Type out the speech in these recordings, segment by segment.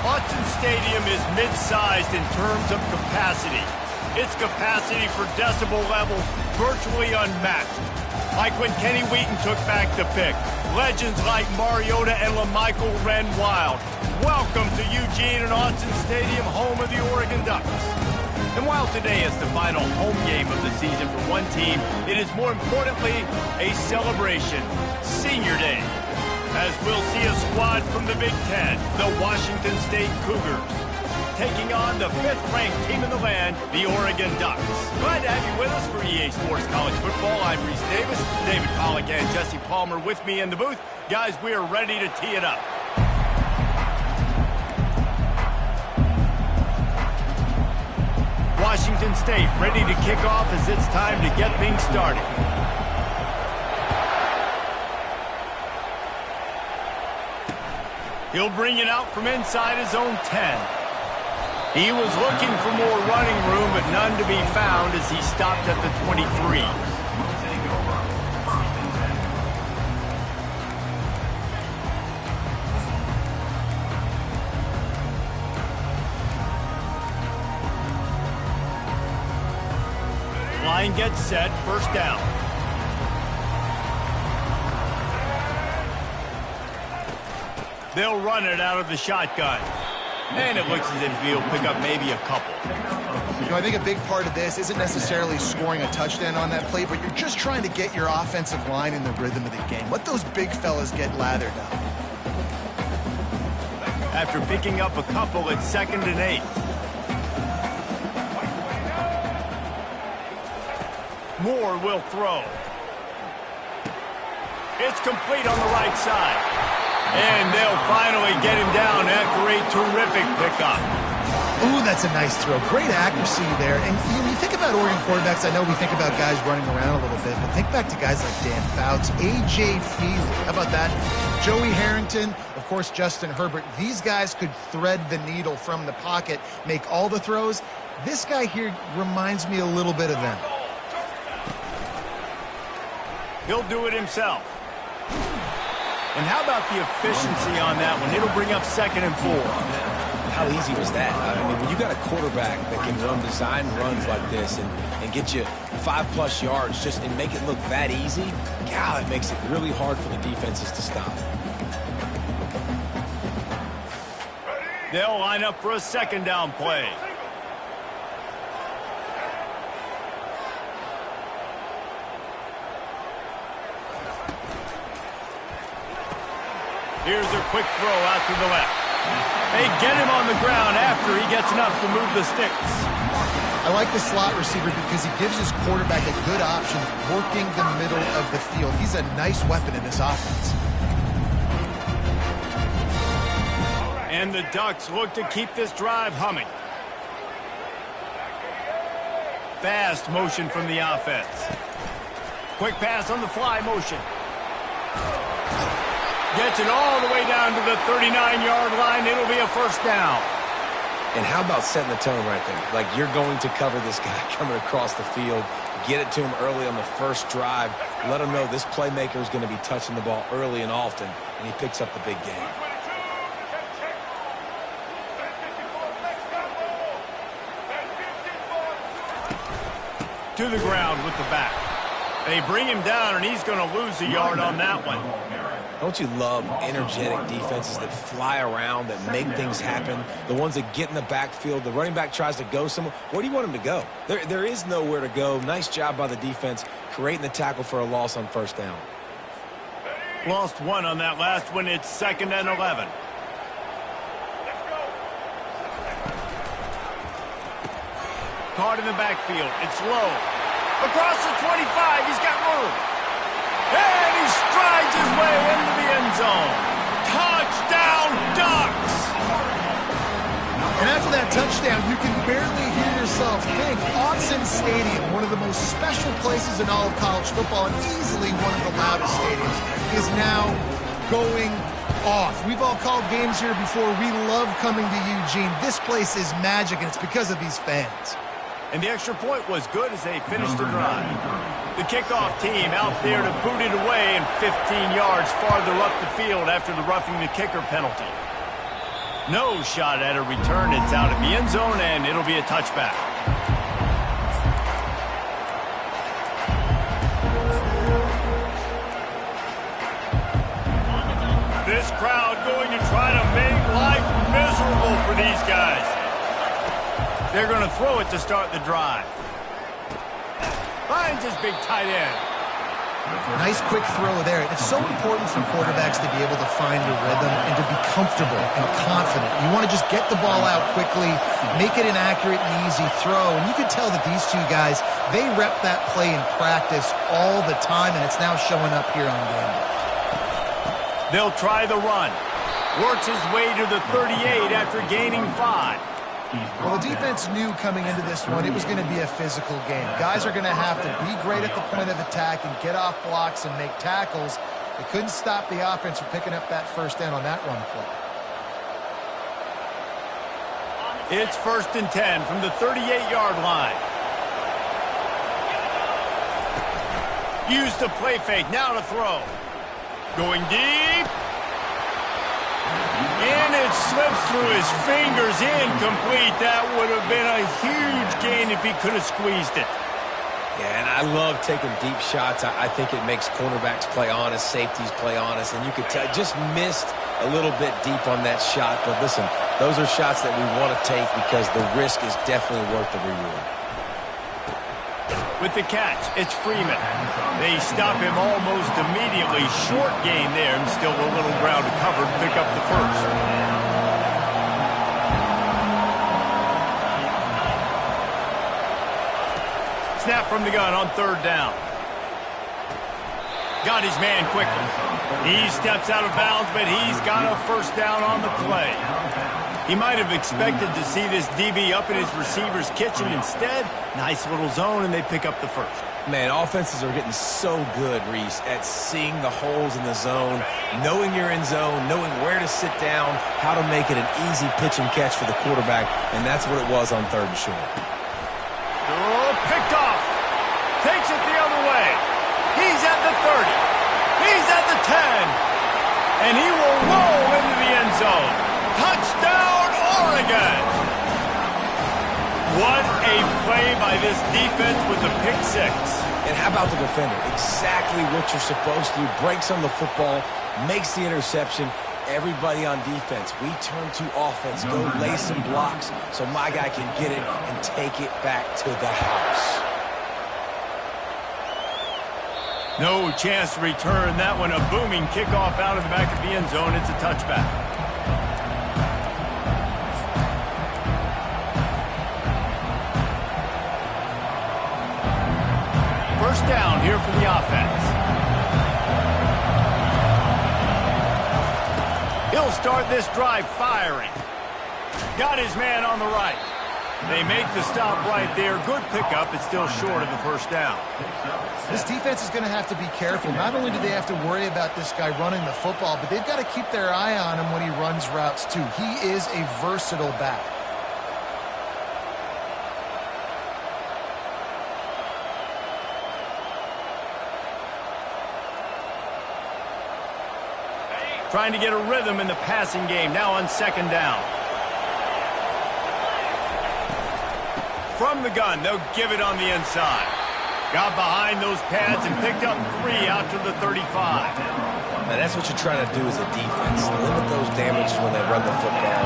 Autzen Stadium is mid-sized in terms of capacity. Its capacity for decibel level virtually unmatched. Like when Kenny Wheaton took back the pick. Legends like Mariota and LaMichael ran wild. Welcome to Eugene and Autzen Stadium, home of the Oregon Ducks. And while today is the final home game of the season for one team, it is more importantly a celebration, Senior Day. As we'll see a squad from the Big Ten, the Washington State Cougars, taking on the fifth-ranked team in the land, the Oregon Ducks. Glad to have you with us for EA Sports College Football. I'm Reese Davis, David Pollack and Jesse Palmer with me in the booth. Guys, we are ready to tee it up. Washington State ready to kick off as it's time to get things started. He'll bring it out from inside his own 10. He was looking for more running room, but none to be found as he stopped at the 23. Line gets set, first down. They'll run it out of the shotgun. And it looks as if he'll pick up maybe a couple. You know, I think a big part of this isn't necessarily scoring a touchdown on that play, but you're just trying to get your offensive line in the rhythm of the game. Let those big fellas get lathered up. After picking up a couple, it's 2nd and 8. Moore will throw. It's complete on the right side. And they'll finally get him down after a terrific pickup. Ooh, that's a nice throw. Great accuracy there. And you think about Oregon quarterbacks, I know we think about guys running around a little bit, but think back to guys like Dan Fouts, A.J. Feely. How about that? Joey Harrington, of course, Justin Herbert. These guys could thread the needle from the pocket, make all the throws. This guy here reminds me a little bit of them. He'll do it himself. And how about the efficiency on that one? It'll bring up 2nd and 4. How easy was that? I mean, when you got a quarterback that can run design runs like this and get you 5+ yards just and make it look that easy, God, it makes it really hard for the defenses to stop. They'll line up for a 2nd down play. Here's a quick throw out to the left. They get him on the ground after he gets enough to move the sticks. I like the slot receiver because he gives his quarterback a good option working the middle of the field. He's a nice weapon in this offense. And the Ducks look to keep this drive humming. Fast motion from the offense. Quick pass on the fly motion. Gets it all the way down to the 39-yard line. It'll be a 1st down. And how about setting the tone right there? Like, you're going to cover this guy coming across the field. Get it to him early on the first drive. Let him know this playmaker is going to be touching the ball early and often, and he picks up the big game. To the ground with the back. They bring him down, and he's going to lose a yard on that one. Don't you love energetic defenses that fly around, that make things happen? The ones that get in the backfield, the running back tries to go somewhere. Where do you want him to go? There is nowhere to go. Nice job by the defense creating the tackle for a loss on 1st down. Lost 1 on that last one. It's 2nd and 11. Caught in the backfield. It's low. Across the 25. He's got room. And he strides his way into the end zone. Touchdown, Ducks! And after that touchdown, you can barely hear yourself think. Autzen Stadium, one of the most special places in all of college football and easily one of the loudest stadiums, is now going off. We've all called games here before. We love coming to Eugene. This place is magic, and it's because of these fans. And the extra point was good as they finished the drive. The kickoff team out there to boot it away and 15 yards farther up the field after the roughing the kicker penalty. No shot at a return. It's out of the end zone, and it'll be a touchback. This crowd going to try to make life miserable for these guys. They're going to throw it to start the drive. Finds his big tight end. Nice quick throw there. It's so important for quarterbacks to be able to find a rhythm and to be comfortable and confident. You want to just get the ball out quickly, make it an accurate and easy throw. And you can tell that these two guys, they rep that play in practice all the time, and it's now showing up here on game day. They'll try the run. Works his way to the 38 after gaining 5. Well, the defense knew coming into this one it was going to be a physical game. Guys are going to have to be great at the point of attack and get off blocks and make tackles. They couldn't stop the offense from picking up that first down on that run play. It's 1st and 10 from the 38-yard line. Use the play fake. Now to throw. Going deep. And it slips through his fingers, incomplete. That would have been a huge gain if he could have squeezed it. Yeah, and I love taking deep shots. I think it makes cornerbacks play honest, safeties play honest, and you could tell just missed a little bit deep on that shot. But listen, those are shots that we want to take because the risk is definitely worth the reward. With the catch, it's Freeman. They stop him almost immediately. Short gain there, and still a little ground to cover to pick up the first. Snap from the gun on 3rd down. Got his man quickly. He steps out of bounds, but he's got a first down on the play. He might have expected to see this DB up in his receiver's kitchen. Instead, nice little zone, and they pick up the first. Man, offenses are getting so good, Reese, at seeing the holes in the zone, knowing you're in zone, knowing where to sit down, how to make it an easy pitch and catch for the quarterback, and that's what it was on 3rd and short. Oh, picked off. Takes it the other way. He's at the 30. He's at the 10. And he will roll into the end zone. Touchdown, Oregon! What a play by this defense with the pick 6. And how about the defender? Exactly what you're supposed to do. Breaks on the football, makes the interception. Everybody on defense, we turn to offense. Go lay some blocks so my guy can get it and take it back to the house. No chance to return that one. A booming kickoff out of the back of the end zone. It's a touchback. First down here for the offense. He'll start this drive firing. Got his man on the right. They make the stop right there. Good pickup. It's still short of the first down. This defense is going to have to be careful. Not only do they have to worry about this guy running the football, but they've got to keep their eye on him when he runs routes too. He is a versatile back. Trying to get a rhythm in the passing game. Now on 2nd down. From the gun, they'll give it on the inside. Got behind those pads and picked up 3 out to the 35. And that's what you're trying to do as a defense. Limit those damages when they run the football.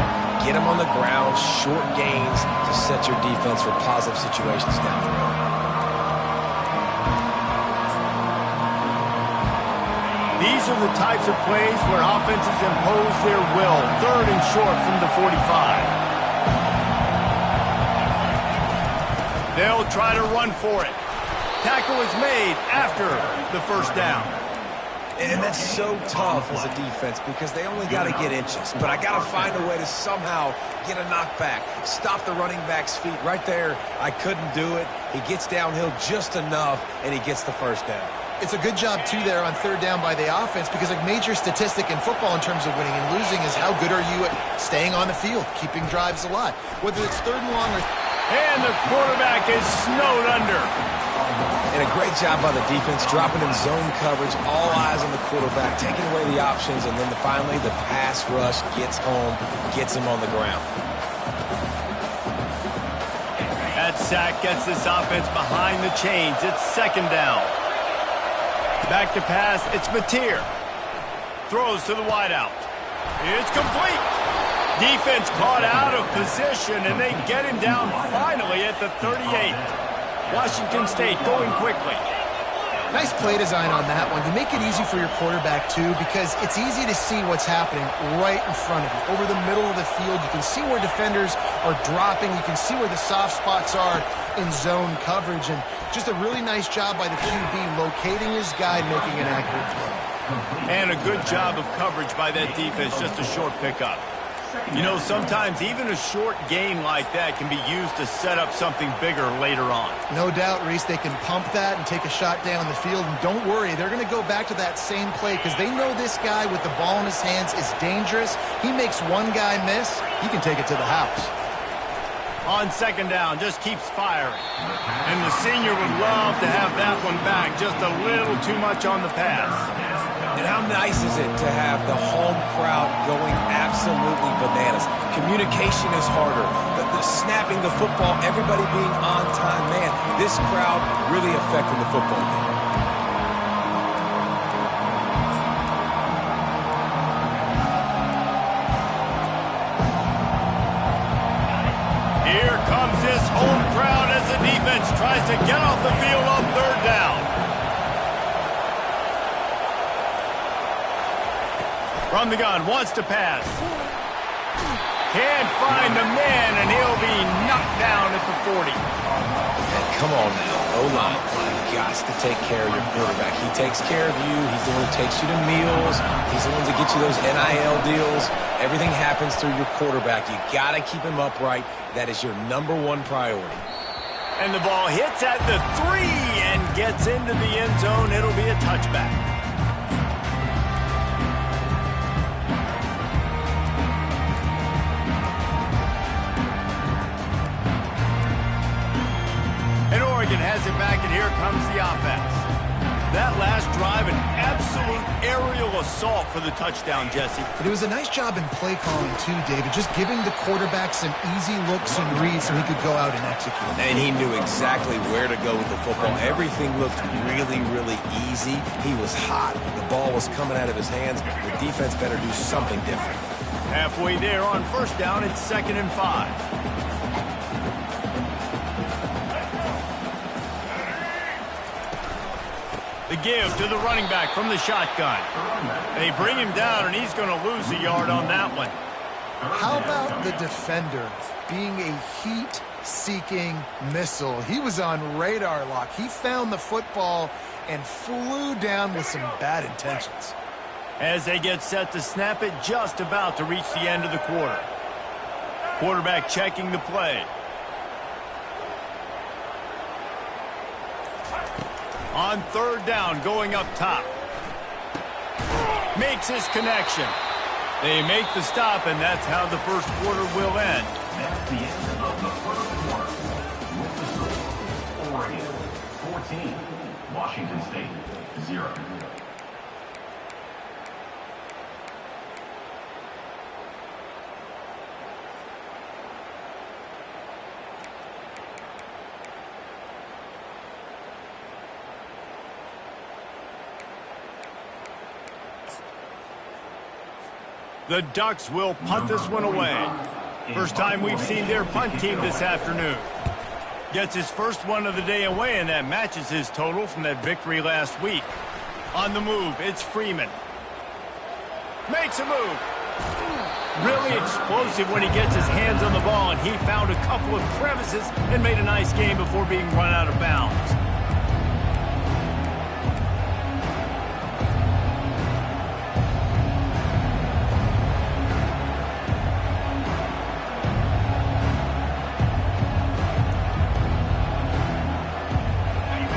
Get them on the ground, short gains to set your defense for positive situations down the road. These are the types of plays where offenses impose their will. 3rd and short from the 45. They'll try to run for it. Tackle is made after the first down. And that's so tough as a defense because they only got to get inches. But I got to find a way to somehow get a knockback, stop the running back's feet. Right there, I couldn't do it. He gets downhill just enough, and he gets the first down. It's a good job, too, there on 3rd down by the offense because a major statistic in football in terms of winning and losing is how good are you at staying on the field, keeping drives alive. Whether it's 3rd and long or... And the quarterback is snowed under. And a great job by the defense, dropping in zone coverage, all eyes on the quarterback, taking away the options, and then finally the pass rush gets home, gets him on the ground. That sack gets this offense behind the chains. It's second down. Back to pass, it's Mateer. Throws to the wideout. It's complete. Defense caught out of position, and they get him down finally at the 38. Washington State going quickly. Nice play design on that one. You make it easy for your quarterback, too, because it's easy to see what's happening right in front of you. Over the middle of the field, you can see where defenders are dropping. You can see where the soft spots are in zone coverage. And just a really nice job by the QB locating his guy, making an accurate throw. And a good job of coverage by that defense, just a short pickup. You know, sometimes even a short gain like that can be used to set up something bigger later on. No doubt, Reese, they can pump that and take a shot down the field. And don't worry, they're going to go back to that same play because they know this guy with the ball in his hands is dangerous. He makes one guy miss, he can take it to the house. On second down, just keeps firing. And the senior would love to have that one back, just a little too much on the pass. And how nice is it to have the home crowd going absolutely bananas? Communication is harder. The snapping the football, everybody being on time. Man, this crowd really affecting the football game. Here comes this home crowd as the defense tries to get off the field on third down. From the gun, wants to pass. Can't find the man, and he'll be knocked down at the 40. And come on now, O-line. You've got to take care of your quarterback. He takes care of you. He's the one who takes you to meals. He's the one to get you those NIL deals. Everything happens through your quarterback. You got to keep him upright. That is your number one priority. And the ball hits at the 3 and gets into the end zone. It'll be a touchback. Oregon has it back, and here comes the offense. That last drive, an absolute aerial assault for the touchdown, Jesse. But it was a nice job in play calling, too, David, just giving the quarterback some easy looks and reads so he could go out and execute. And he knew exactly where to go with the football. Everything looked really, really easy. He was hot. The ball was coming out of his hands. The defense better do something different. Halfway there on first down, it's 2nd and 5. The give to the running back from the shotgun. They bring him down, and he's going to lose a yard on that one. How about the defender being a heat-seeking missile? He was on radar lock. He found the football and flew down with some bad intentions. As they get set to snap it, just about to reach the end of the quarter. Quarterback checking the play. On third down, going up top. Makes his connection. They make the stop, and that's how the first quarter will end. That's the end of the first quarter. With the score, Oregon 14, Washington State 0. The Ducks will punt this one away. First time we've seen their punt team this afternoon. Gets his first one of the day away, and that matches his total from that victory last week. On the move, it's Freeman. Makes a move. Really explosive when he gets his hands on the ball, and he found a couple of crevices and made a nice game before being run out of bounds.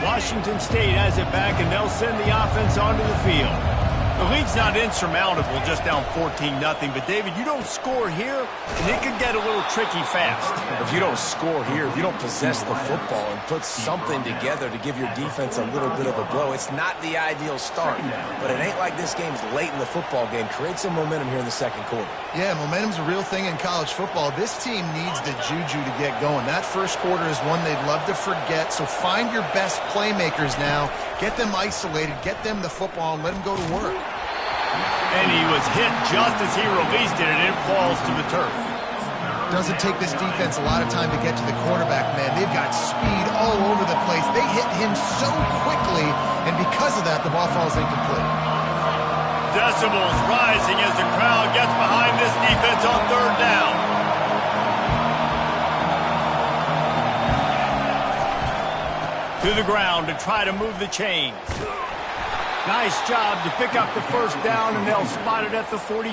Washington State has it back, and they'll send the offense onto the field. The lead's not insurmountable just down 14-0, but David, you don't score here, and it could get a little tricky fast. If you don't score here, if you don't possess the football and put something together to give your defense a little bit of a blow, it's not the ideal start. But it ain't like this game's late in the football game. Create some momentum here in the second quarter. Yeah, momentum's a real thing in college football. This team needs the juju to get going. That first quarter is one they'd love to forget, so find your best playmakers now. Get them isolated, get them the football, and let them go to work. And he was hit just as he released it, and it falls to the turf. Doesn't take this defense a lot of time to get to the quarterback, man. They've got speed all over the place. They hit him so quickly, and because of that, the ball falls incomplete. Decibels rising as the crowd gets behind this defense on third down. To the ground to try to move the chains. Nice job to pick up the first down, and they'll spot it at the 42.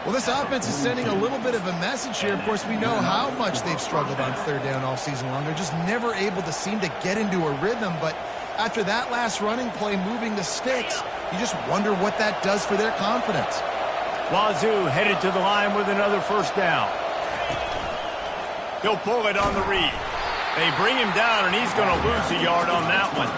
Well, this offense is sending a little bit of a message here. Of course, we know how much they've struggled on third down all season long. They're just never able to seem to get into a rhythm. But after that last running play, moving the sticks, you just wonder what that does for their confidence. Wazoo headed to the line with another first down. He'll pull it on the read. They bring him down, and he's going to lose a yard on that one.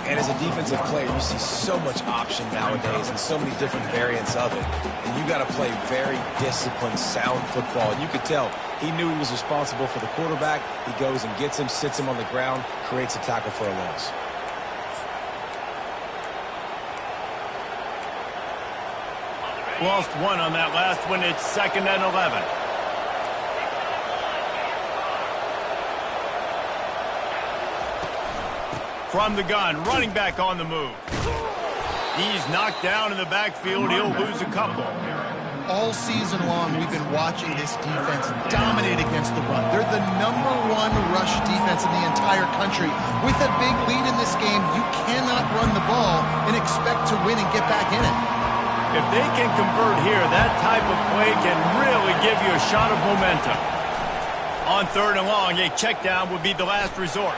And as a defensive player, you see so much option nowadays and so many different variants of it. And you got to play very disciplined, sound football. And you could tell he knew he was responsible for the quarterback. He goes and gets him, sits him on the ground, creates a tackle for a loss. Lost one on that last one. It's 2nd and 11. From the gun, running back on the move. He's knocked down in the backfield. He'll lose a couple. All season long, we've been watching this defense dominate against the run. They're the #1 rush defense in the entire country. With a big lead in this game, you cannot run the ball and expect to win and get back in it. If they can convert here, that type of play can really give you a shot of momentum. On 3rd and long, a check down would be the last resort.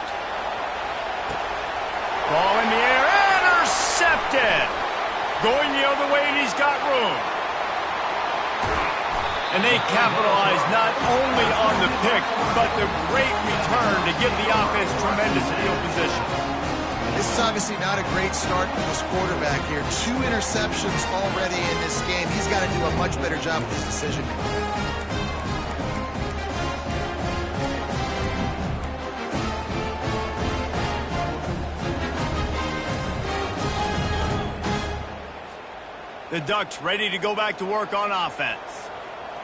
Ball in the air, intercepted. Going the other way, and he's got room. And they capitalize not only on the pick, but the great return to give the offense tremendous field position. This is obviously not a great start for this quarterback here. 2 interceptions already in this game. He's got to do a much better job with his decision making. The Ducks ready to go back to work on offense.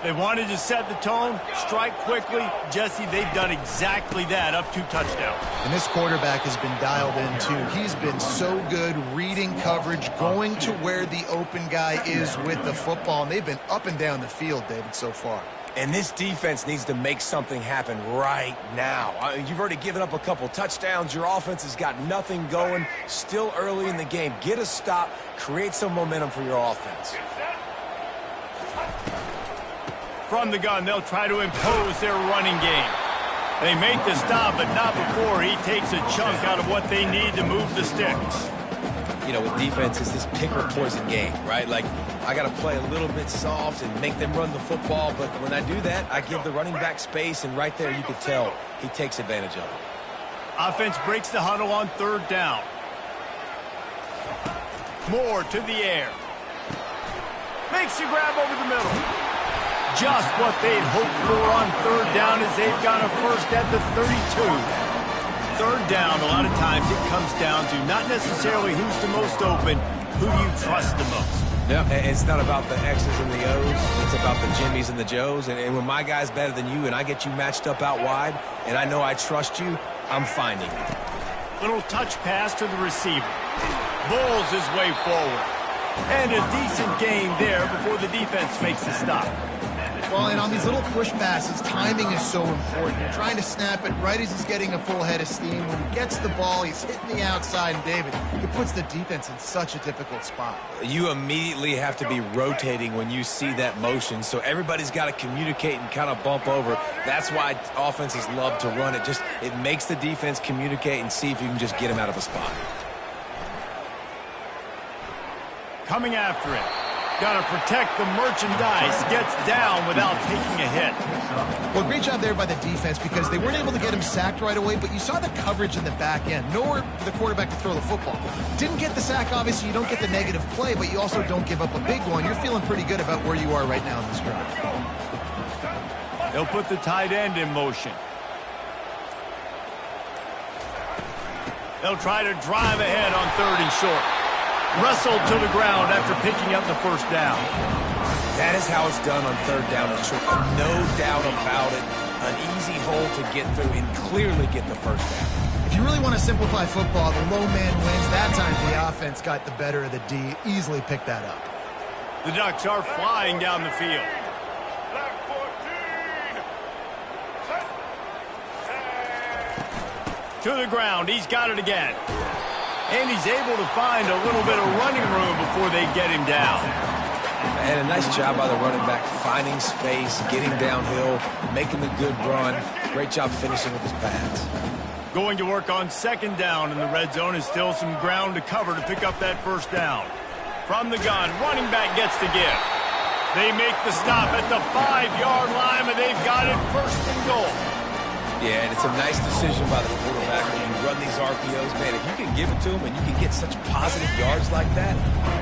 They wanted to set the tone, strike quickly. Jesse, they've done exactly that, up 2 touchdowns. And this quarterback has been dialed in, too. He's been so good reading coverage, going to where the open guy is with the football. And they've been up and down the field, David, so far. And this defense needs to make something happen right now. You've already given up a couple touchdowns. Your offense has got nothing going. Still early in the game. Get a stop. Create some momentum for your offense. From the gun, they'll try to impose their running game. They make the stop, but not before he takes a chunk out of what they need to move the sticks. You know, with defense, it's this pick or poison game, right? Like, I got to play a little bit soft and make them run the football, but when I do that, I give the running back space, and right there you could tell he takes advantage of it. Offense breaks the huddle on 3rd down. Moore to the air. Makes the grab over the middle. Just what they'd hoped for on 3rd down as they've got a first at the 32. 3rd down, a lot of times it comes down to not necessarily who's the most open, who do you trust the most. Yeah, it's not about the X's and the O's. It's about the Jimmys and the Joes. And when my guy's better than you and I get you matched up out wide and I know I trust you, I'm finding you. Little touch pass to the receiver. Bowls his way forward. And a decent gain there before the defense makes the stop. Well, and on these little push passes, timing is so important. You're trying to snap it right as he's getting a full head of steam. When he gets the ball, he's hitting the outside, and David, it puts the defense in such a difficult spot. You immediately have to be rotating when you see that motion, so everybody's got to communicate and kind of bump over. That's why offenses love to run it. It makes the defense communicate and see if you can just get him out of a spot. coming after it. Got to protect the merchandise. Gets down without taking a hit. Well, great job there by the defense because they weren't able to get him sacked right away, but you saw the coverage in the back end. Nowhere for the quarterback to throw the football. Didn't get the sack, obviously. You don't get the negative play, but you also don't give up a big one. You're feeling pretty good about where you are right now in this drive. They'll put the tight end in motion. They'll try to drive ahead on 3rd and short. Wrestled to the ground after picking up the first down. That is how it's done on 3rd down and short. No doubt about it. An easy hole to get through and clearly get the first down. If you really want to simplify football, the low man wins. That time the offense got the better of the D. Easily picked that up. The Ducks are flying down the field. To the ground. He's got it again. And he's able to find a little bit of running room before they get him down. And a nice job by the running back, finding space, getting downhill, making the good run. Great job finishing with his pads. Going to work on 2nd down in the red zone is still some ground to cover to pick up that first down. From the gun, running back gets to give. They make the stop at the 5-yard line, and they've got it 1st and goal. Yeah, and it's a nice decision by the quarterback when you run these RPOs. Man, if you can give it to him and you can get such positive yards like that,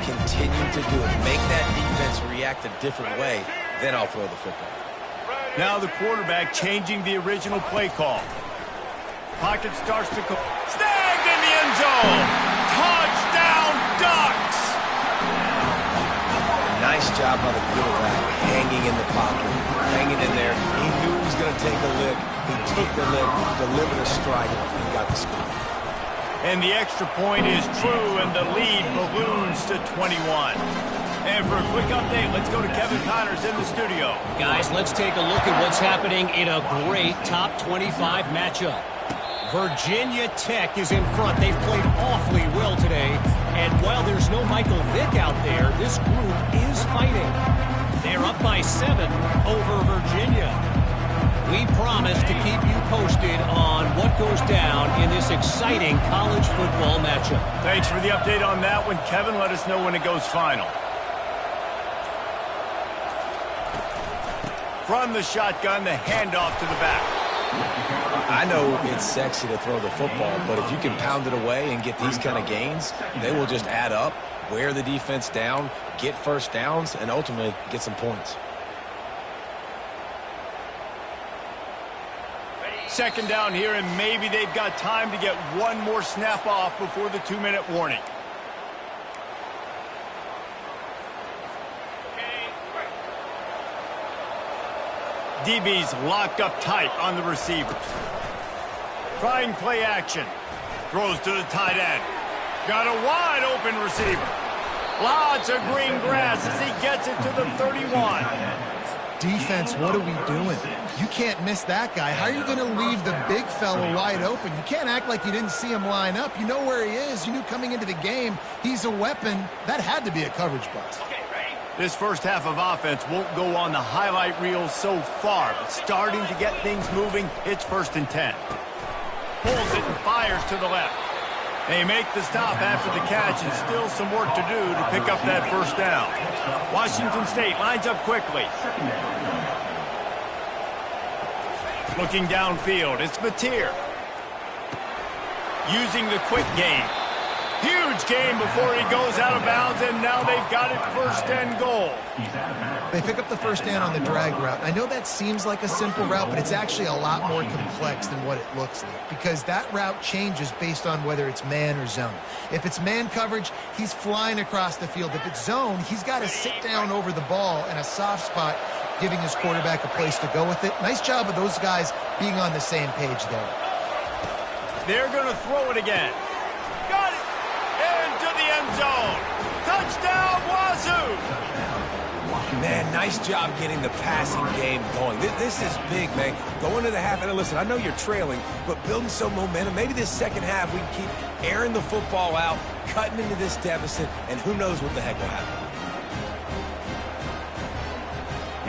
continue to do it. Make that defense react a different way, then I'll throw the football. Now the quarterback changing the original play call. Pocket starts to go. Snagged in the end zone! Touchdown, Ducks! Nice job by the quarterback, hanging in the pocket, hanging in there. He knew he was going to take a lick. He took the lick, delivered a strike, and got the score. And the extra point is true, and the lead balloons to 21. And for a quick update, let's go to Kevin Connors in the studio. Guys, let's take a look at what's happening in a great top 25 matchup. Virginia Tech is in front. They've played awfully well today. And while there's no Michael Vick out there, this group is fighting. They're up by 7 over Virginia. We promise to keep you posted on what goes down in this exciting college football matchup. Thanks for the update on that one, Kevin. Let us know when it goes final. From the shotgun, the handoff to the back. I know it's sexy to throw the football, but if you can pound it away and get these kind of gains, they will just add up, wear the defense down, get first downs, and ultimately get some points. 2nd down here, and maybe they've got time to get one more snap off before the 2-minute warning. DB's locked up tight on the receivers. Trying play action. Throws to the tight end. Got a wide open receiver. Lots of green grass as he gets it to the 31. Defense, what are we doing? You can't miss that guy. How are you going to leave the big fella wide open? You can't act like you didn't see him line up. You know where he is. You knew coming into the game he's a weapon. That had to be a coverage bust. This first half of offense won't go on the highlight reel so far, but starting to get things moving, it's 1st and 10. Pulls it and fires to the left. They make the stop after the catch, and still some work to do to pick up that first down. Washington State lines up quickly. Looking downfield, it's Mateer. Using the quick game. Huge game before he goes out of bounds, and now they've got it 1st and goal. They pick up the first down on the drag route. I know that seems like a simple route, but it's actually a lot more complex than what it looks like because that route changes based on whether it's man or zone. If it's man coverage, he's flying across the field. If it's zone, he's got to sit down over the ball in a soft spot, giving his quarterback a place to go with it. Nice job of those guys being on the same page there. They're going to throw it again. Got it! Into the end zone. Touchdown, Wazoo! Man, nice job getting the passing game going. This is big, man. Going to the half, and listen, I know you're trailing, but building some momentum. Maybe this second half we can keep airing the football out, cutting into this deficit, and who knows what the heck will happen.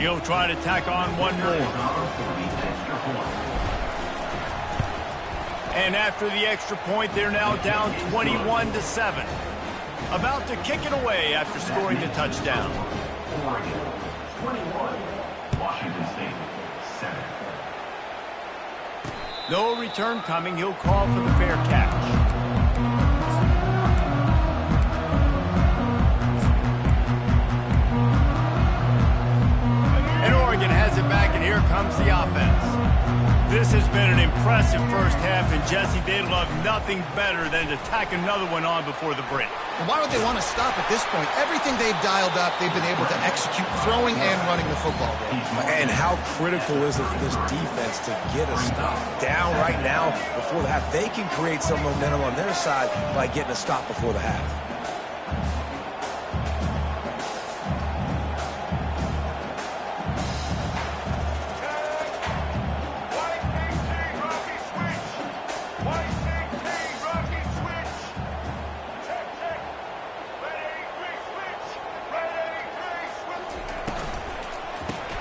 He'll try to tack on one more. And after the extra point, they're now down 21-7. About to kick it away after scoring the touchdown. Oregon, 21. Washington State, 7. No return coming. He'll call for the fair catch. And Oregon has it back, and here comes the offense. This has been an impressive first half, and Jesse, they love nothing better than to tack another one on before the break. And why would they want to stop at this point? Everything they've dialed up, they've been able to execute throwing and running the football. And how critical is it for this defense to get a stop down right now before the half? They can create some momentum on their side by getting a stop before the half.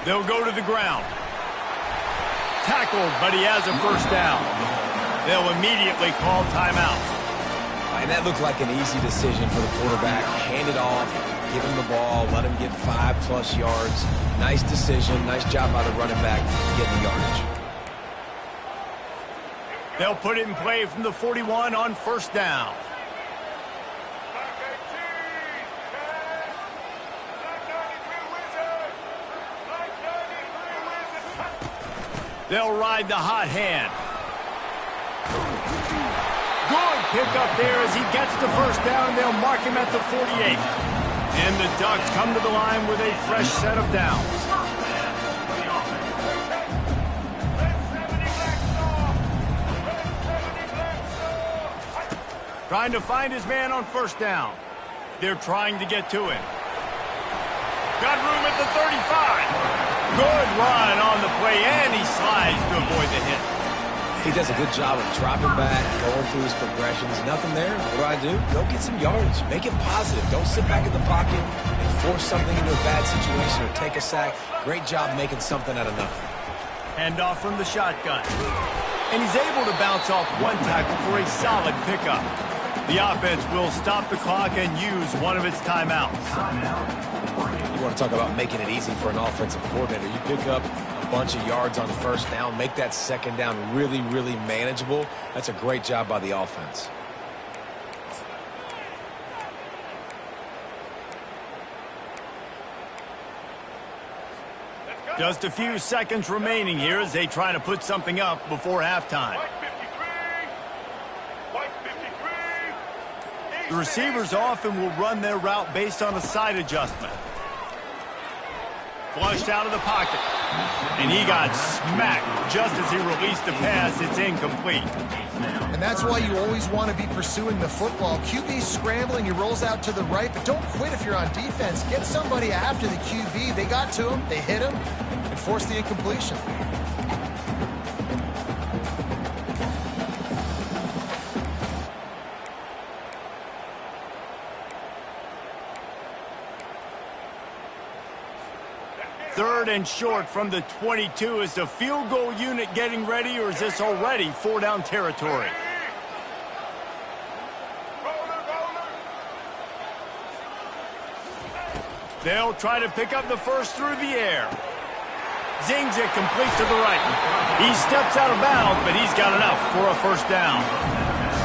They'll go to the ground. Tackled, but he has a first down. They'll immediately call timeout. And that looked like an easy decision for the quarterback. Hand it off, give him the ball, let him get 5+ yards. Nice decision. Nice job by the running back getting the yardage. They'll put it in play from the 41 on first down. They'll ride the hot hand. Good pickup there as he gets the first down, and they'll mark him at the 48. And the Ducks come to the line with a fresh set of downs. Trying to find his man on first down. They're trying to get to him. Got room at the 35. Good run on the play, and he slides to avoid the hit. He does a good job of dropping back, going through his progressions. Nothing there. What do? Go get some yardage. Make it positive. Don't sit back in the pocket and force something into a bad situation or take a sack. Great job making something out of nothing. Hand off from the shotgun. And he's able to bounce off one tackle for a solid pickup. The offense will stop the clock and use one of its timeouts. You want to talk about making it easy for an offensive coordinator. You pick up a bunch of yards on first down, make that second down really, really manageable. That's a great job by the offense. Just a few seconds remaining here as they try to put something up before halftime. The receivers often will run their route based on a side adjustment. Flushed out of the pocket. And he got smacked just as he released the pass. It's incomplete. And that's why you always want to be pursuing the football. QB's scrambling, he rolls out to the right, but don't quit if you're on defense. Get somebody after the QB. They got to him, they hit him, and forced the incompletion. Third and short from the 22. Is the field goal unit getting ready, or is this already 4-down territory? They'll try to pick up the first through the air. Zings it complete to the right. He steps out of bounds, but he's got enough for a first down.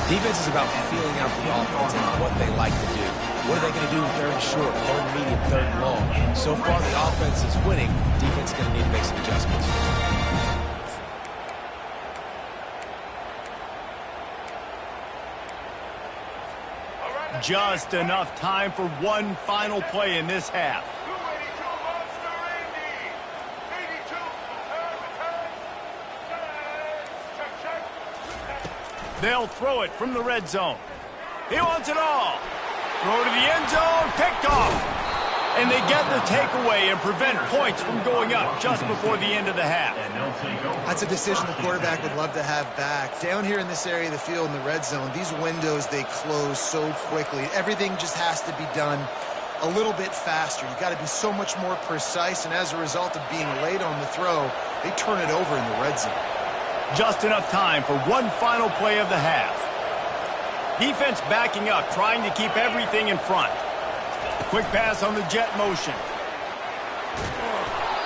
Defense is about feeling out the offense and what they like to do. What are they going to do third and short, third and medium, third and long? So far, the offense is winning. Defense is going to need to make some adjustments. Just enough time for one final play in this half. They'll throw it from the red zone. He wants it all. Throw to the end zone, picked off. And they get the takeaway and prevent points from going up just before the end of the half. That's a decision the quarterback would love to have back. Down here in this area of the field in the red zone, these windows, they close so quickly. Everything just has to be done a little bit faster. You've got to be so much more precise, and as a result of being late on the throw, they turn it over in the red zone. Just enough time for one final play of the half. Defense backing up, trying to keep everything in front. Quick pass on the jet motion.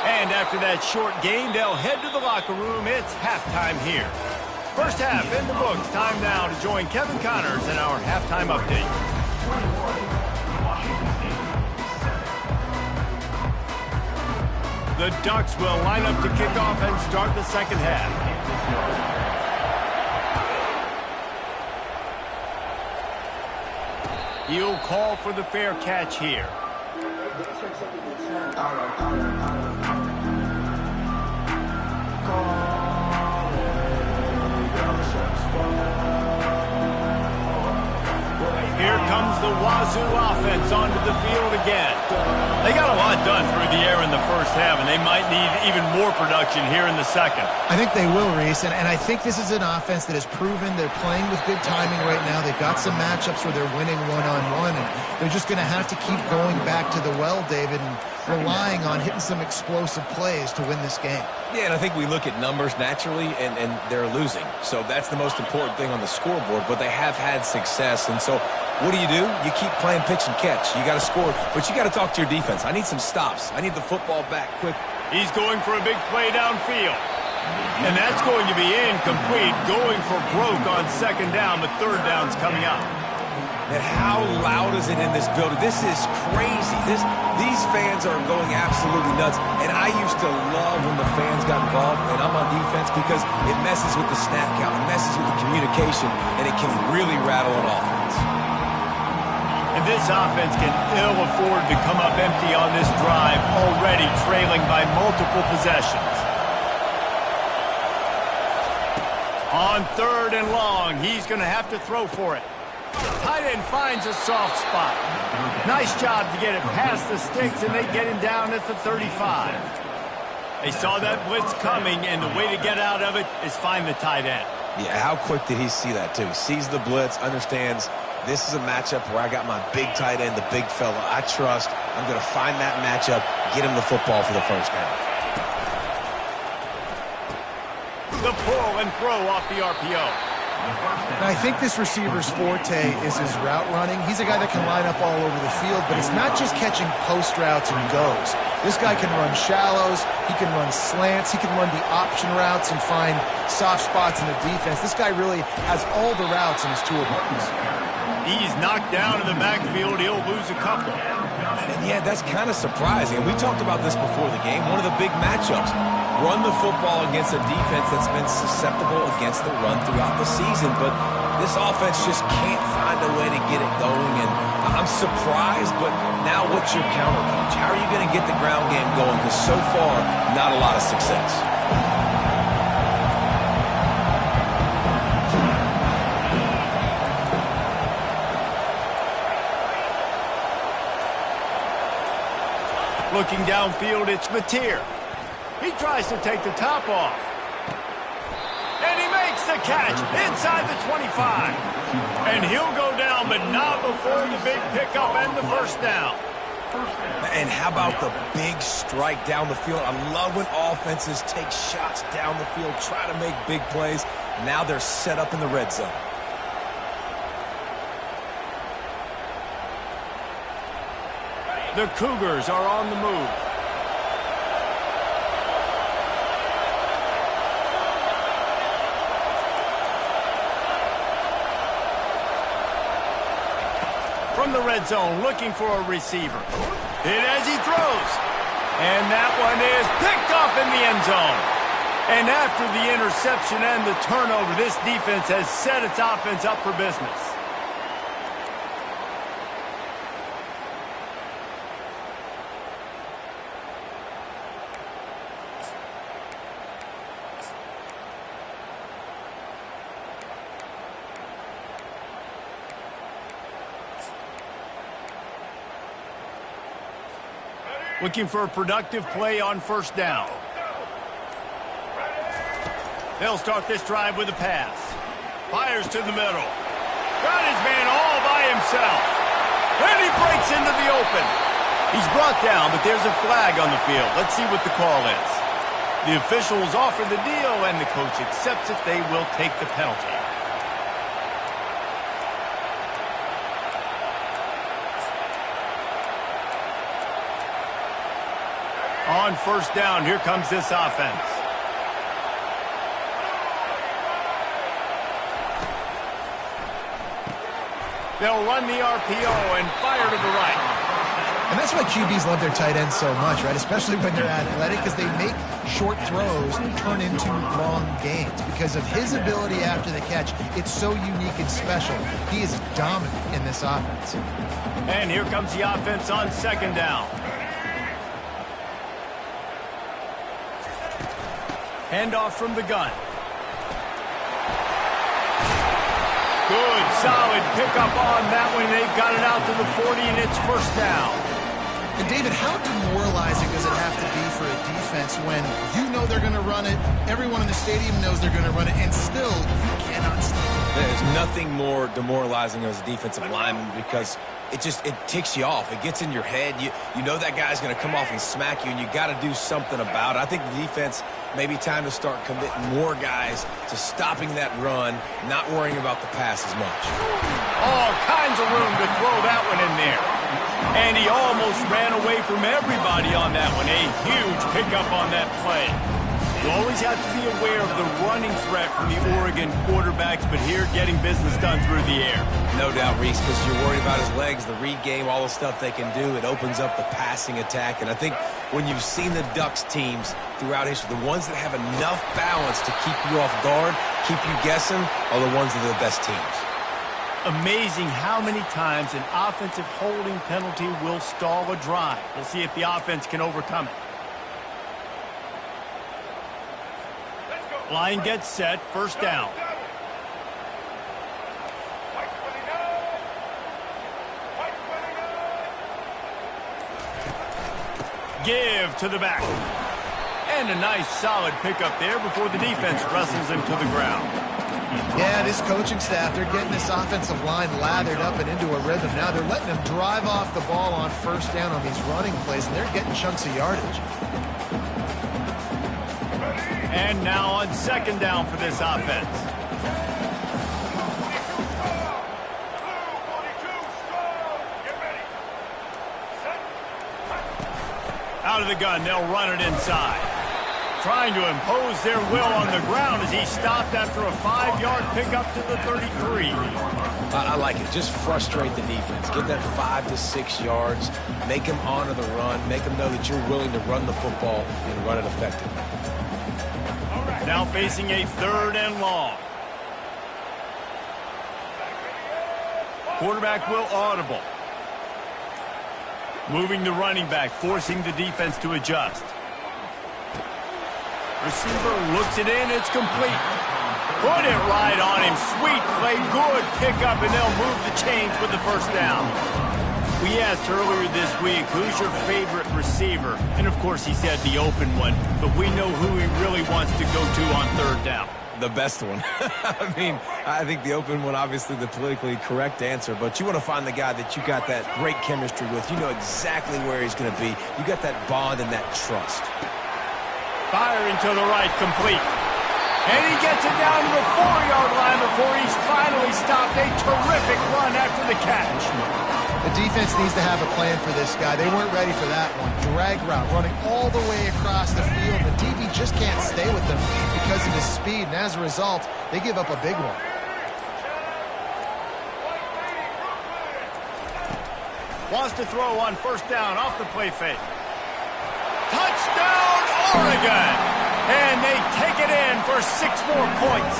And after that short gain, they'll head to the locker room. It's halftime here. First half in the books. Time now to join Kevin Connors in our halftime update. The Ducks will line up to kick off and start the second half. He'll call for the fair catch here. Here comes the Wazoo offense onto the field again. They got a lot done through the air in the first half, and they might need even more production here in the second. I think they will, Reese, and I think this is an offense that has proven they're playing with good timing right now. They've got some matchups where they're winning one-on-one, and they're just going to have to keep going back to the well, David, and relying on hitting some explosive plays to win this game. Yeah, and I think we look at numbers naturally, and they're losing. So that's the most important thing on the scoreboard, but they have had success. And so what do? You keep playing pitch and catch. You got to score, but you got to talk to your defense. I need some stops. I need the football back quick. He's going for a big play downfield. And that's going to be incomplete, going for broke on second down, but third down's coming up. And how loud is it in this building? This is crazy. These fans are going absolutely nuts. And I used to love when the fans got involved, and I'm on defense, because it messes with the snap count, it messes with the communication, and it can really rattle an offense. And this offense can ill afford to come up empty on this drive, already trailing by multiple possessions. On third and long, he's going to have to throw for it. Tight end finds a soft spot. Nice job to get it past the sticks, and they get him down at the 35. They saw that blitz coming, and the way to get out of it is find the tight end. Yeah, how quick did he see that, too? He sees the blitz, understands this is a matchup where I got my big tight end, the big fella I trust. I'm going to find that matchup, get him the football for the first down. The pull and throw off the RPO. And I think this receiver's forte is his route running. He's a guy that can line up all over the field, but it's not just catching post routes and goes. This guy can run shallows, he can run slants, he can run the option routes and find soft spots in the defense. This guy really has all the routes in his toolbox. He's knocked down in the backfield. He'll lose a couple. And yeah, that's kind of surprising. And we talked about this before the game. One of the big matchups. Run the football against a defense that's been susceptible against the run throughout the season. But this offense just can't find a way to get it going. And I'm surprised, but now what's your counter punch? How are you going to get the ground game going? Because so far, not a lot of success. Looking downfield, it's Mateer. He tries to take the top off. And he makes the catch inside the 25. And he'll go down, but not before the big pickup and the first down. And how about the big strike down the field? I love when offenses take shots down the field, try to make big plays. Now they're set up in the red zone. The Cougars are on the move. From the red zone, looking for a receiver. Hit as he throws. And that one is picked off in the end zone. And after the interception and the turnover, this defense has set its offense up for business. Looking for a productive play on first down. They'll start this drive with a pass. Fires to the middle. Got his man all by himself. And he breaks into the open. He's brought down, but there's a flag on the field. Let's see what the call is. The officials offer the deal, and the coach accepts it. They will take the penalty. On first down, here comes this offense. They'll run the RPO and fire to the right. And that's why QBs love their tight ends so much, right? Especially when they're athletic, because they make short throws turn into long gains. Because of his ability after the catch, it's so unique and special. He is dominant in this offense. And here comes the offense on second down. Handoff from the gun. Good, solid pickup on that one. They've got it out to the 40, and it's first down. And, David, how demoralizing does it have to be for a defense when you know they're going to run it, everyone in the stadium knows they're going to run it, and still you cannot stop it? There's nothing more demoralizing as a defensive lineman because it ticks you off. It gets in your head. You know that guy's going to come off and smack you, and you got to do something about it. I think the defense maybe time to start committing more guys to stopping that run, not worrying about the pass as much. All kinds of room to throw that one in there. And he almost ran away from everybody on that one. A huge pickup on that play. You always have to be aware of the running threat from the Oregon quarterbacks, but here getting business done through the air. No doubt, Reese, because you're worried about his legs, the read game, all the stuff they can do. It opens up the passing attack. And I think when you've seen the Ducks teams throughout history, the ones that have enough balance to keep you off guard, keep you guessing, are the ones that are the best teams. Amazing how many times an offensive holding penalty will stall a drive. We'll see if the offense can overcome it. Line gets set, first down. Give to the back. And a nice solid pickup there before the defense wrestles him to the ground. Yeah, this coaching staff, they're getting this offensive line lathered up and into a rhythm. Now they're letting them drive off the ball on first down on these running plays, and they're getting chunks of yardage. And now on second down for this offense. Out of the gun, they'll run it inside. Trying to impose their will on the ground as he stopped after a 5-yard pickup to the 33. I like it. Just frustrate the defense. Get that 5 to 6 yards. Make them honor the run. Make them know that you're willing to run the football and run it effectively. Now facing a third and long. Quarterback will audible. Moving the running back, forcing the defense to adjust. Receiver looks it in, it's complete. Put it right on him. Sweet play, good pickup, and they'll move the chains with the first down. We asked earlier this week, who's your favorite receiver? And, of course, he said the open one, but we know who he really wants to go to on third down. The best one. I mean, I think the open one, obviously the politically correct answer, but you want to find the guy that you got that great chemistry with. You know exactly where he's going to be. You got that bond and that trust. Firing to the right, complete. And he gets it down to the 4-yard line before he's finally stopped. A terrific run after the catch. The defense needs to have a plan for this guy. They weren't ready for that one. Drag route, running all the way across the field. The DB just can't stay with them because of his speed, and as a result, they give up a big one. Wants to throw on first down off the play fake. Touchdown, Oregon! And they take it in for 6 more points.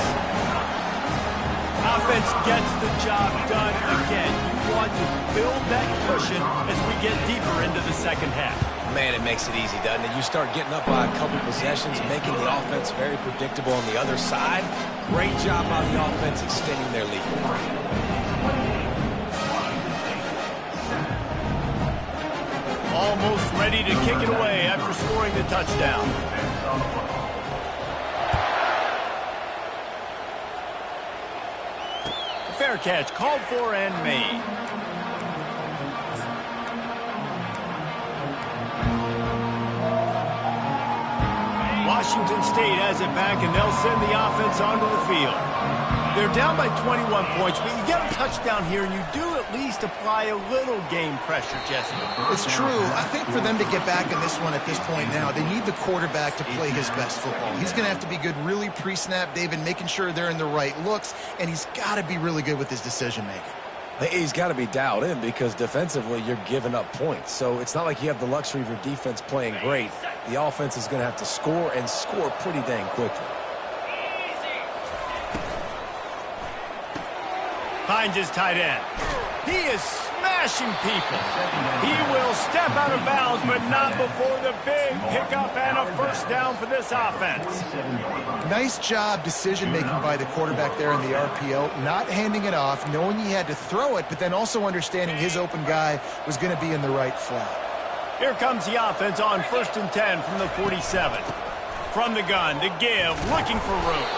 Offense gets the job done again. You want to build that cushion as we get deeper into the second half. Man, it makes it easy, doesn't it? You start getting up by a couple possessions, making the offense very predictable on the other side. Great job by the offense extending their lead. Almost ready to kick it away after scoring the touchdown. Fair catch called for and made. Washington State has it back, and they'll send the offense onto the field. They're down by 21 points, but you get a touchdown here, and you do at least least apply a little game pressure, Jesse. It's true. I think for them to get back in this one at this point now, they need the quarterback to play his best football. He's going to have to be good really pre-snap, David, making sure they're in the right looks, and he's got to be really good with his decision-making. He's got to be dialed in because defensively you're giving up points. So it's not like you have the luxury of your defense playing great. The offense is going to have to score and score pretty dang quickly. Finds his tight end. He is smashing people. He will step out of bounds, but not before the big pickup and a first down for this offense. Nice job decision-making by the quarterback there in the RPO, not handing it off, knowing he had to throw it, but then also understanding his open guy was going to be in the right flat. Here comes the offense on 1st and 10 from the 47. From the gun to give, looking for room.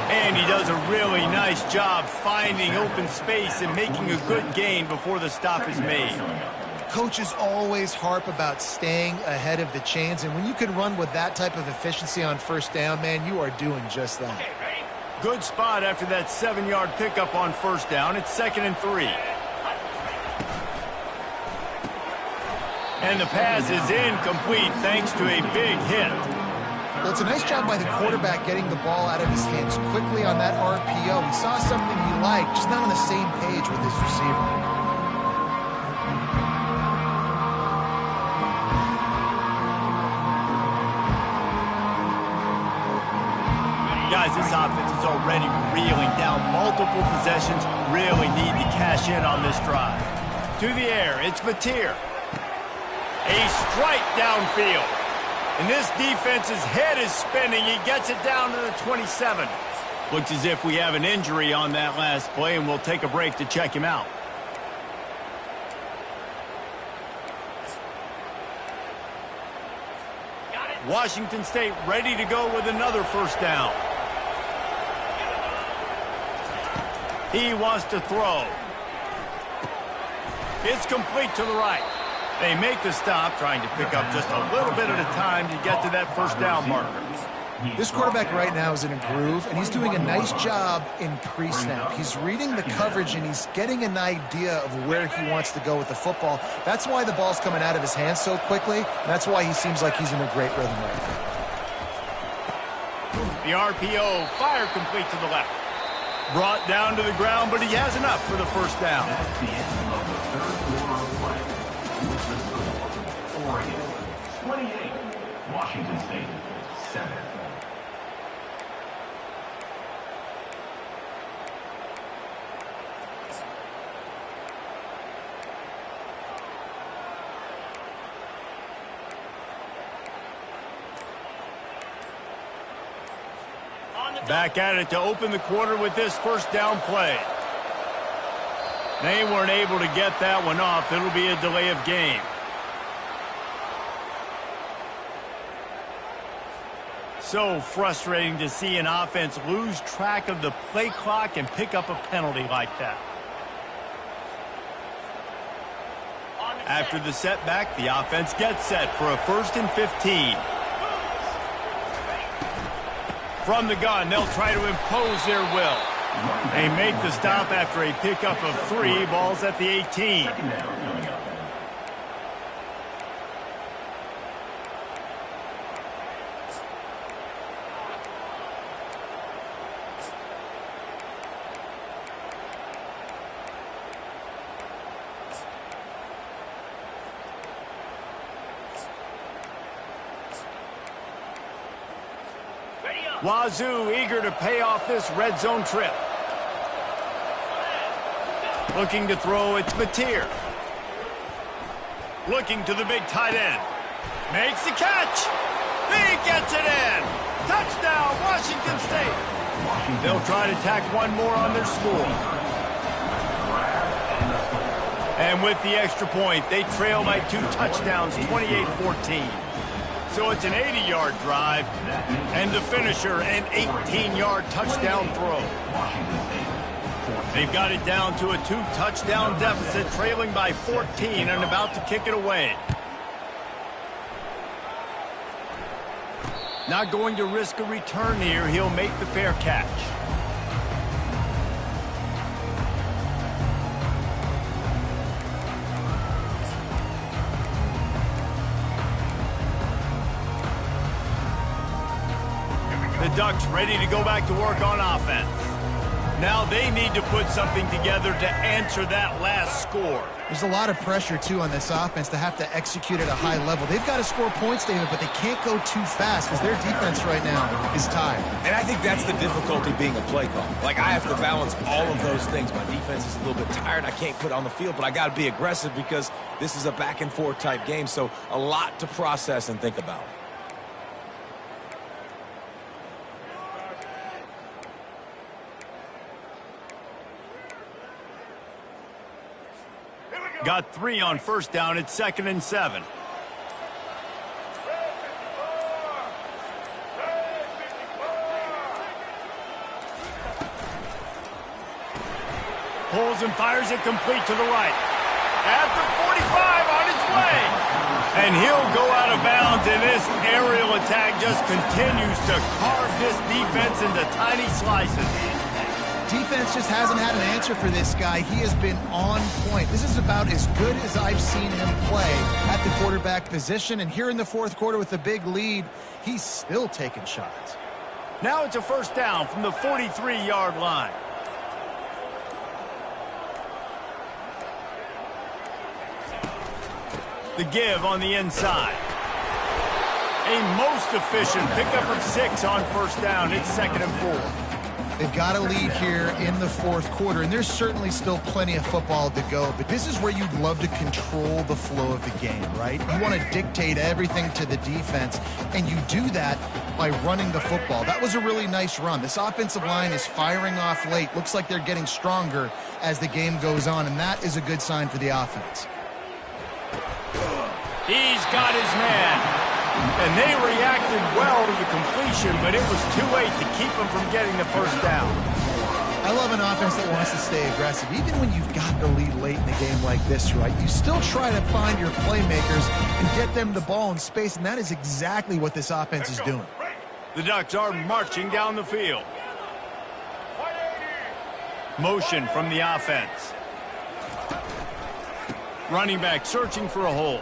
And he does a really nice job finding open space and making a good gain before the stop is made. Coaches always harp about staying ahead of the chains, and when you can run with that type of efficiency on first down, man, you are doing just that. Good spot after that 7-yard pickup on first down. It's 2nd and 3. And the pass is incomplete thanks to a big hit. Well, it's a nice job by the quarterback getting the ball out of his hands quickly on that RPO. He saw something he liked, just not on the same page with his receiver. Guys, this offense is already reeling down multiple possessions. Really need to cash in on this drive. To the air, it's Mateer. A strike downfield. And this defense's head is spinning. He gets it down to the 27. Looks as if we have an injury on that last play, and we'll take a break to check him out. Washington State ready to go with another first down. He wants to throw. It's complete to the right. They make the stop, trying to pick up just a little bit at a time to get to that first down marker. This quarterback right now is in a groove, and he's doing a nice job in pre-snap. He's reading the coverage, and he's getting an idea of where he wants to go with the football. That's why the ball's coming out of his hands so quickly, and that's why he seems like he's in a great rhythm right now. The RPO, fire complete to the left. Brought down to the ground, but he has enough for the first down. That's the end of the third quarter of play. With the score, Oregon 28, Washington State 7. Back at it to open the quarter with this first down play. They weren't able to get that one off. It'll be a delay of game. So frustrating to see an offense lose track of the play clock and pick up a penalty like that. After the setback, the offense gets set for a 1st and 15. From the gun, they'll try to impose their will. They make the stop after a pickup of 3 balls at the 18. Wazoo eager to pay off this red zone trip. Looking to throw, it's Mateer. Looking to the big tight end. Makes the catch. He gets it in. Touchdown, Washington State. They'll try to tack one more on their score. And with the extra point, they trail by 2 touchdowns, 28-14. So it's an 80-yard drive, and the finisher, an 18-yard touchdown throw. They've got it down to a 2-touchdown deficit, trailing by 14 and about to kick it away. Not going to risk a return here. He'll make the fair catch. The Ducks ready to go back to work on offense. Now they need to put something together to answer that last score. There's a lot of pressure, too, on this offense to have to execute at a high level. They've got to score points, David, but they can't go too fast because their defense right now is tired. And I think that's the difficulty being a play call. Like, I have to balance all of those things. My defense is a little bit tired. I can't put it on the field, but I got to be aggressive because this is a back-and-forth type game, so a lot to process and think about. Got 3 on first down. It's 2nd and 7. Pulls and fires it complete to the right. At the 45 on its way. And he'll go out of bounds, and this aerial attack just continues to carve this defense into tiny slices. Defense just hasn't had an answer for this guy. He has been on point. This is about as good as I've seen him play at the quarterback position. And here in the fourth quarter with a big lead, he's still taking shots. Now it's a first down from the 43-yard line. The give on the inside. A most efficient pickup of 6 on first down. It's 2nd and 4. They've got a lead here in the fourth quarter, and there's certainly still plenty of football to go, but this is where you'd love to control the flow of the game, right? You want to dictate everything to the defense, and you do that by running the football. That was a really nice run. This offensive line is firing off late. Looks like they're getting stronger as the game goes on, and that is a good sign for the offense. He's got his man. And they reacted well to the completion, but it was too late to keep them from getting the first down. I love an offense that wants to stay aggressive. Even when you've got the lead late in a game like this, right, you still try to find your playmakers and get them the ball in space, and that is exactly what this offense is doing. The Ducks are marching down the field. Motion from the offense. Running back searching for a hole.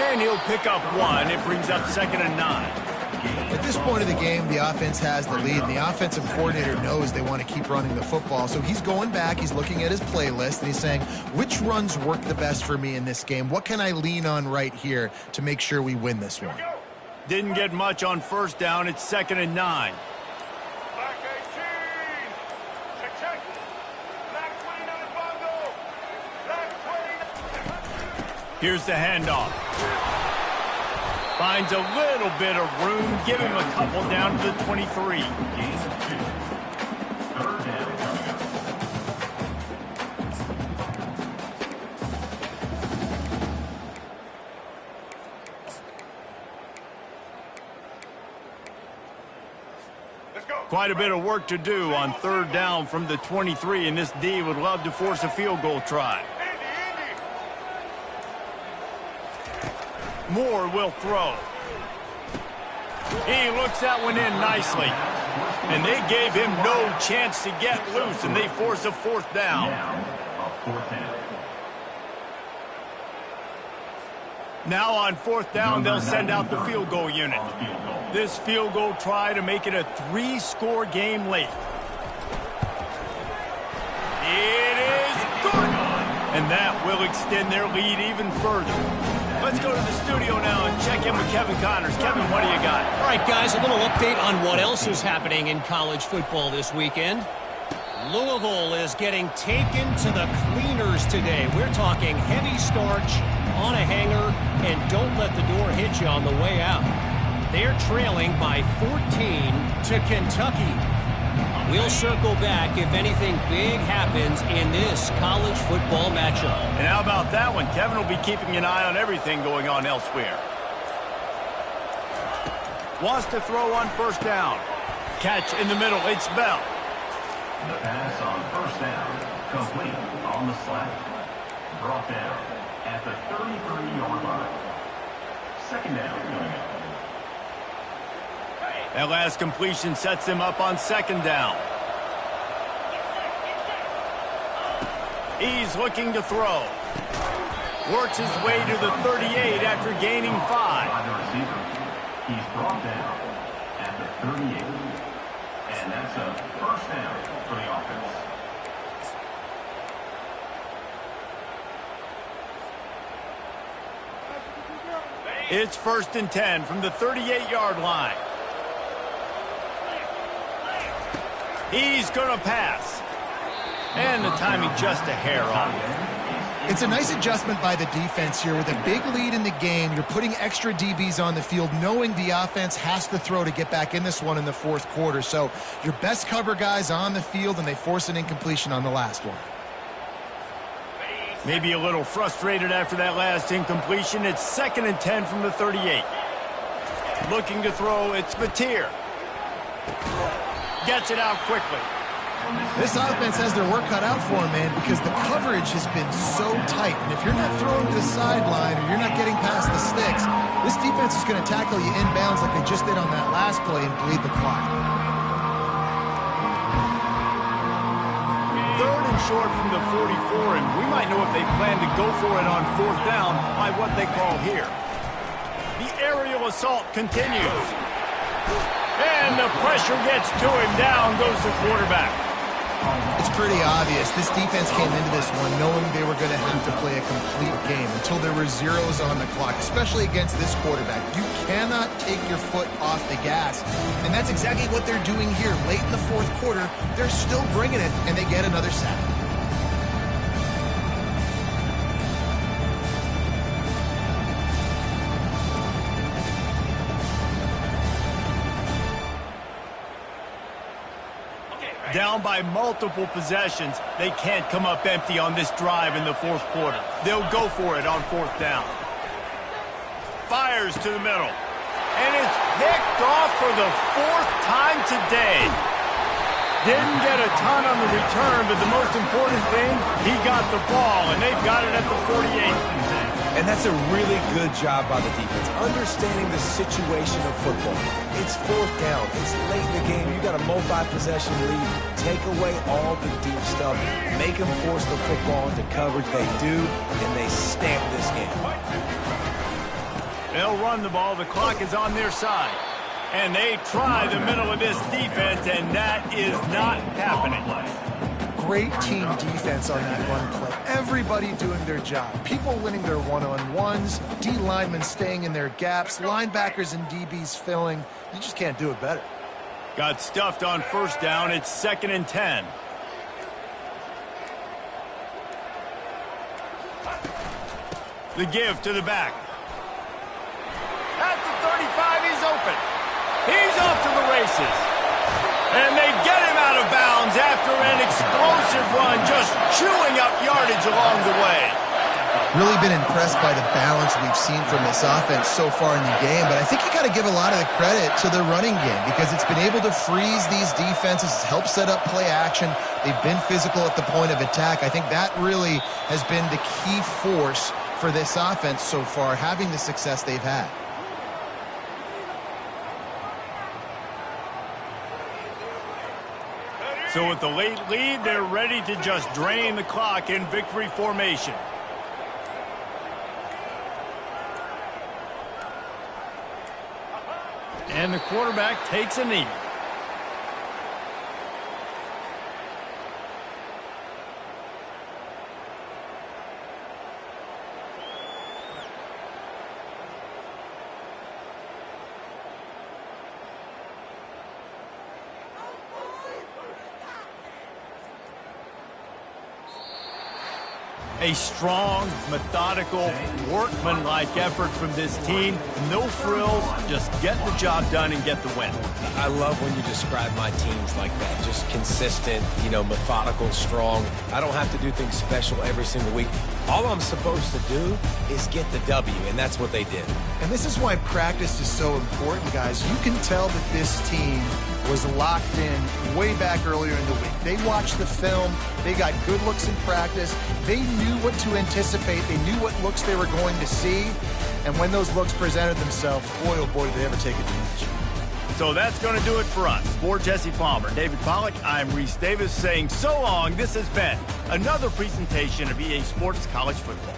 And he'll pick up 1. It brings up 2nd and 9. At this point of the game, the offense has the lead, and the offensive coordinator knows they want to keep running the football. So he's going back, he's looking at his playlist, and he's saying, which runs work the best for me in this game? What can I lean on right here to make sure we win this one? Didn't get much on first down. It's 2nd and 9. Here's the handoff. Finds a little bit of room. Give him a couple down to the 23. Quite a bit of work to do on 3rd down from the 23, and this D would love to force a field goal try. Moore will throw. He looks that one in nicely. And they gave him no chance to get loose, and they force a 4th down. Now on 4th down, they'll send out the field goal unit. This field goal try to make it a 3-score game late. It is good. And that will extend their lead even further. Let's go to the studio now and check in with Kevin Connors. Kevin, what do you got? All right, guys, a little update on what else is happening in college football this weekend. Louisville is getting taken to the cleaners today. We're talking heavy starch on a hanger, and don't let the door hit you on the way out. They're trailing by 14 to Kentucky. We'll circle back if anything big happens in this college football matchup. And how about that one? Kevin will be keeping an eye on everything going on elsewhere. Wants to throw on first down. Catch in the middle. It's Bell. The pass on first down, complete on the slant. Brought down at the 33-yard line. 2nd down coming up. That last completion sets them up on 2nd down. He's looking to throw. Works his way to the 38 after gaining 5. By the receiver, he's brought down 38. And that's a first down for the offense. It's 1st and 10 from the 38-yard line. He's going to pass. And the timing just a hair off. It's a nice adjustment by the defense here. With a big lead in the game, you're putting extra DBs on the field, knowing the offense has to throw to get back in this one in the fourth quarter. So your best cover guys on the field, and they force an incompletion on the last one. Maybe a little frustrated after that last incompletion. It's 2nd and 10 from the 38. Looking to throw, it's Mateer. Gets it out quickly. This offense has their work cut out for them, man, because the coverage has been so tight. And if you're not throwing to the sideline or you're not getting past the sticks, this defense is going to tackle you inbounds like they just did on that last play and bleed the clock. 3rd and short from the 44, and we might know if they plan to go for it on 4th down by what they call here. The aerial assault continues. And the pressure gets to him. Down goes the quarterback. It's pretty obvious. This defense came into this one knowing they were going to have to play a complete game until there were zeros on the clock, especially against this quarterback. You cannot take your foot off the gas. And that's exactly what they're doing here. Late in the fourth quarter, they're still bringing it, and they get another sack. Down by multiple possessions, they can't come up empty on this drive in the fourth quarter. They'll go for it on 4th down. Fires to the middle. And it's picked off for the 4th time today. Didn't get a ton on the return, but the most important thing, he got the ball, and they've got it at the 48. And that's a really good job by the defense, understanding the situation of football. It's 4th down. It's late in the game. You got a multi-possession lead. Take away all the deep stuff. Make them force the football into coverage. They do, and they stamp this game. They'll run the ball. The clock is on their side. And they try the middle of this defense, and that is not happening. Great team defense on that run play. Everybody doing their job. People winning their one-on-ones, D linemen staying in their gaps, linebackers and DBs filling. You just can't do it better. Got stuffed on 1st down. It's 2nd and 10. The give to the back. At the 35, he's open. He's off to the races. And they get him out of bounds after an explosive run, just chewing up yardage along the way. Really been impressed by the balance we've seen from this offense so far in the game, but I think you got to give a lot of the credit to the running game because it's been able to freeze these defenses, help set up play action. They've been physical at the point of attack. I think that really has been the key force for this offense so far, having the success they've had. So with the late lead, they're ready to just drain the clock in victory formation. And the quarterback takes a knee. A strong, methodical, workmanlike effort from this team. No frills, just get the job done and get the win. I love when you describe my teams like that. Just consistent, methodical, strong. I don't have to do things special every single week. All I'm supposed to do is get the W, and that's what they did. And this is why practice is so important, guys. You can tell that this team was locked in way back earlier in the week. They watched the film. They got good looks in practice. They knew what to anticipate. They knew what looks they were going to see. And when those looks presented themselves, boy, oh boy, did they ever take advantage. So that's going to do it for us. For Jesse Palmer, David Pollack, I'm Reese Davis saying so long. This has been another presentation of EA Sports College Football.